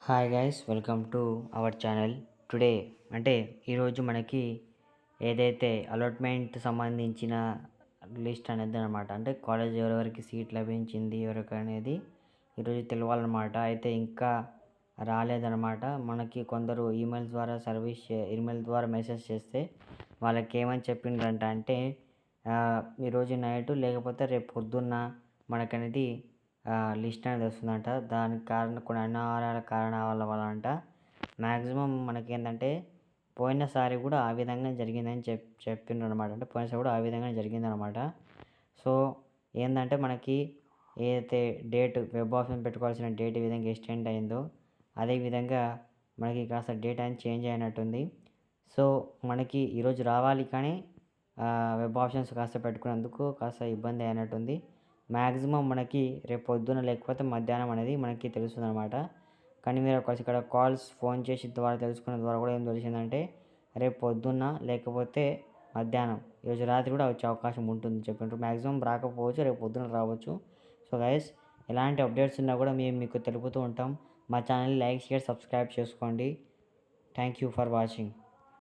Hi guys, welcome to our channel. Today అంటే ఈరోజు మనకి ఏదైతే అలాట్మెంట్ సంబంధించిన లిస్ట్ అనేది అనమాట. అంటే కాలేజ్ ఎవరెవరికి సీట్ లభించింది ఎవరికి అనేది ఈరోజు తెలవాలన్నమాట. అయితే ఇంకా రాలేదన్నమాట. మనకి కొందరు ఈమెయిల్ ద్వారా మెసేజ్ చేస్తే వాళ్ళకి ఏమని చెప్పిండ్రంట అంటే ఈరోజు నైట్ లేకపోతే రేపు పొద్దున్న మనకనేది లిస్ట్ అనేది వస్తుందంట. దానికి కొన్ని అనివార్యాల కారణాల వల్ల అంట మ్యాక్సిమం మనకేంటంటే పోయినసారి కూడా ఆ విధంగా జరిగిందని చెప్పిండ్రు అనమాట. అంటే పోయినసారి కూడా ఆ విధంగా జరిగిందనమాట. సో ఏంటంటే మనకి ఏదైతే డేట్ వెబ్ ఆప్షన్ పెట్టుకోవాల్సిన డేట్ ఈ విధంగా ఎక్స్టెండ్ అయిందో అదే విధంగా మనకి కాస్త డేట్ అనేది చేంజ్ అయినట్టుంది. సో మనకి ఈరోజు రావాలి, కానీ వెబ్ ఆప్షన్స్ కాస్త పెట్టుకున్నందుకు కాస్త ఇబ్బంది అయినట్టుంది. మ్యాక్సిమం మనకి రేపు పొద్దున లేకపోతే మధ్యాహ్నం అనేది మనకి తెలుస్తుంది అనమాట. కానీ మీరు ఇక్కడ ఫోన్ చేసి ద్వారా తెలుసుకున్న ద్వారా కూడా ఏం తెలిసిందంటే రేపు పొద్దున్న లేకపోతే మధ్యాహ్నం ఈరోజు రాత్రి కూడా వచ్చే అవకాశం ఉంటుంది చెప్పండి. మ్యాక్సిమం రాకపోవచ్చు, రేపు పొద్దున రావచ్చు. సో గైస్, ఎలాంటి అప్డేట్స్ ఉన్నా కూడా మేము మీకు తెలుపుతూ ఉంటాం. మా ఛానల్ లైక్, షేర్, సబ్స్క్రైబ్ చేసుకోండి. Thank you for watching.